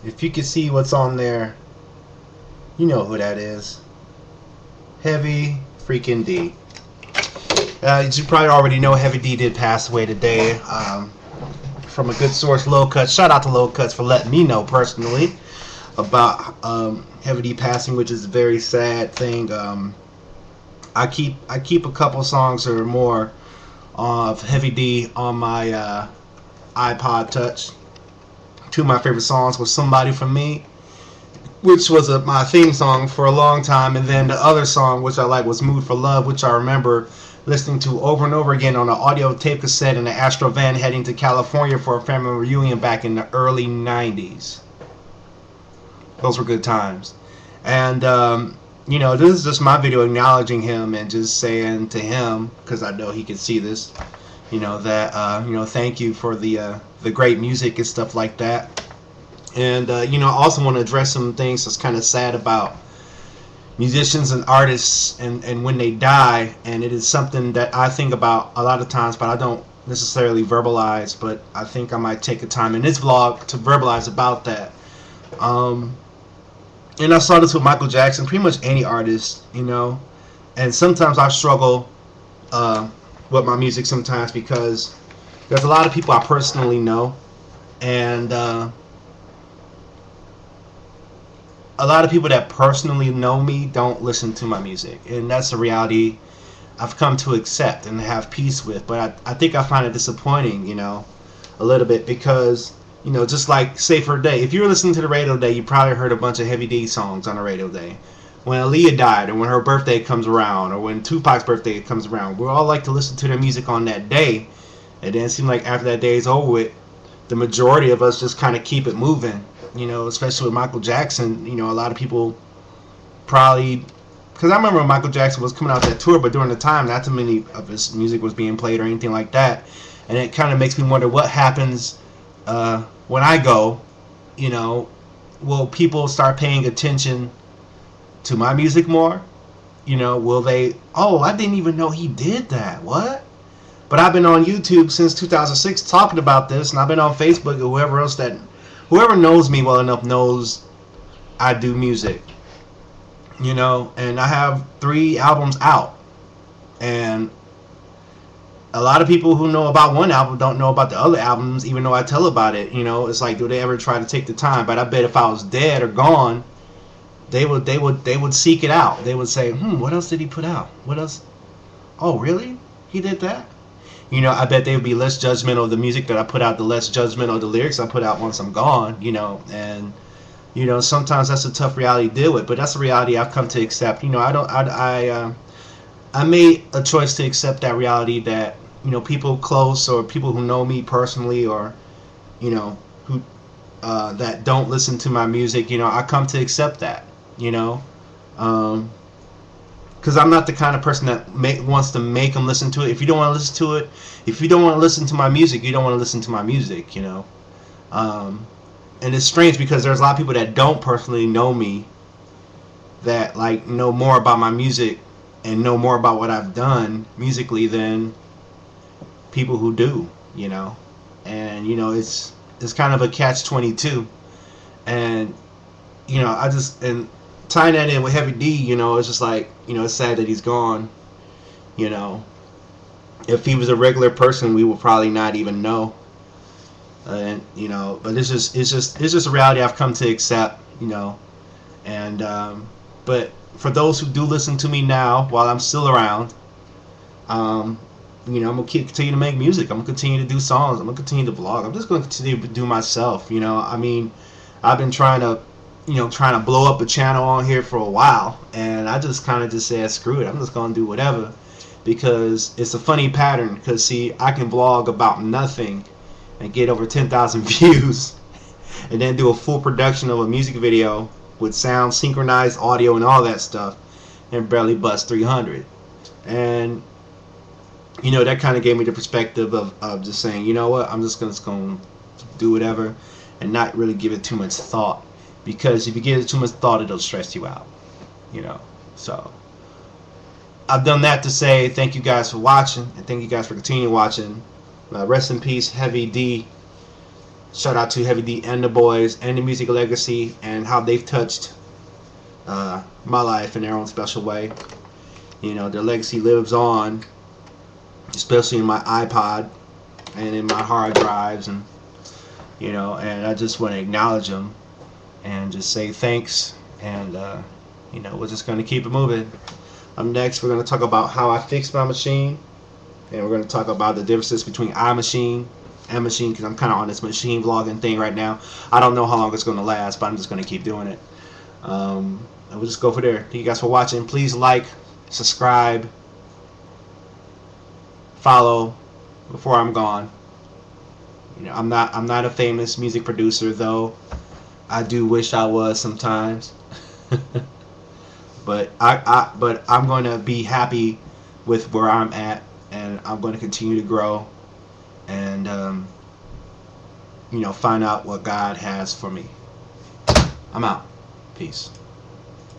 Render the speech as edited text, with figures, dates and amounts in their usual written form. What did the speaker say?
If you can see what's on there, you know who that is. Heavy freaking D. You probably already know Heavy D did pass away today. From a good source, Low Cuts. Shout out to Low Cuts for letting me know personally about Heavy D passing, which is a very sad thing. I keep a couple songs or more of Heavy D on my iPod Touch. Two of my favorite songs was Somebody For Me, which was my theme song for a long time, and then the other song which I like was Mood For Love, which I remember listening to over and over again on an audio tape cassette in the Astro van heading to California for a family reunion back in the early 90s. Those were good times. And this is just my video acknowledging him and just saying to him, because I know he can see this, that thank you for the great music and stuff like that. And I also want to address some things that's kind of sad about musicians and artists and when they die, and it is something that I think about a lot of times, but I don't necessarily verbalize, but I think I might take a time in this vlog to verbalize about that. And I saw this with Michael Jackson, pretty much any artist, and sometimes I struggle with my music sometimes because there's a lot of people I personally know, and a lot of people that personally know me don't listen to my music, and that's a reality I've come to accept and have peace with. But I think I find it disappointing, a little bit, because just like, say for a day, if you were listening to the radio today, you probably heard a bunch of Heavy D songs on the radio day. When Aaliyah died, or when her birthday comes around, or when Tupac's birthday comes around, we all like to listen to their music on that day. And then it seems like after that day is over with, the majority of us just kind of keep it moving. Especially with Michael Jackson, a lot of people probably, because I remember when Michael Jackson was coming out that tour, but during the time, not too many of his music was being played or anything like that. And it kind of makes me wonder what happens when I go. Will people start paying attention to my music more? Will they, oh, I didn't even know he did that, what? But I've been on YouTube since 2006 talking about this, and I've been on Facebook or whoever knows me well enough knows I do music, and I have 3 albums out, and a lot of people who know about one album don't know about the other albums, even though I tell about it. It's like, do they ever try to take the time? But I bet if I was dead or gone, they would seek it out. They would say, what else did he put out? What else? Oh, really? He did that? I bet they would be less judgmental of the music that I put out, the less judgmental of the lyrics I put out once I'm gone, and sometimes that's a tough reality to deal with, but that's a reality I've come to accept. I made a choice to accept that reality, that people close or people who know me personally, or who that don't listen to my music, I come to accept that, because I'm not the kind of person that wants to make them listen to it. If you don't want to listen to it, if you don't want to listen to my music, you don't want to listen to my music, and it's strange because there's a lot of people that don't personally know me that know more about my music and know more about what I've done musically than people who do, and it's kind of a catch-22, and and tying that in with Heavy D, it's just like, it's sad that he's gone. If he was a regular person, we would probably not even know. And but it's just a reality I've come to accept. And but for those who do listen to me now, while I'm still around, I'm gonna continue to make music. I'm gonna continue to do songs. I'm gonna continue to vlog. I'm just gonna continue to do myself. I've been trying to blow up a channel on here for a while, and I just kind of just said, screw it, I'm just gonna do whatever, because it's a funny pattern. Because see, I can vlog about nothing and get over 10,000 views, and then do a full production of a music video with sound, synchronized audio, and all that stuff, and barely bust 300. And that kind of gave me the perspective of just saying, you know what, I'm just gonna do whatever and not really give it too much thought. Because if you give it too much thought, it'll stress you out, So I've done that to say thank you guys for watching, and thank you guys for continuing watching. Rest in peace, Heavy D. Shout out to Heavy D and the boys and the Music Legacy and how they've touched my life in their own special way. You know, their legacy lives on, especially in my iPod and in my hard drives, and you know, and I just want to acknowledge them and just say thanks, and you know, we're just going to keep it moving. Up next, we're going to talk about how I fixed my machine, and we're going to talk about the differences between iMachine and machine, because I'm kind of on this machine vlogging thing right now. I don't know how long it's going to last, but I'm just going to keep doing it. And we'll just go for there. Thank you guys for watching. Please like, subscribe, follow before I'm gone. You know, I'm not a famous music producer, though I do wish I was sometimes. But I'm going to be happy with where I'm at, and I'm going to continue to grow and you know, find out what God has for me. I'm out. Peace.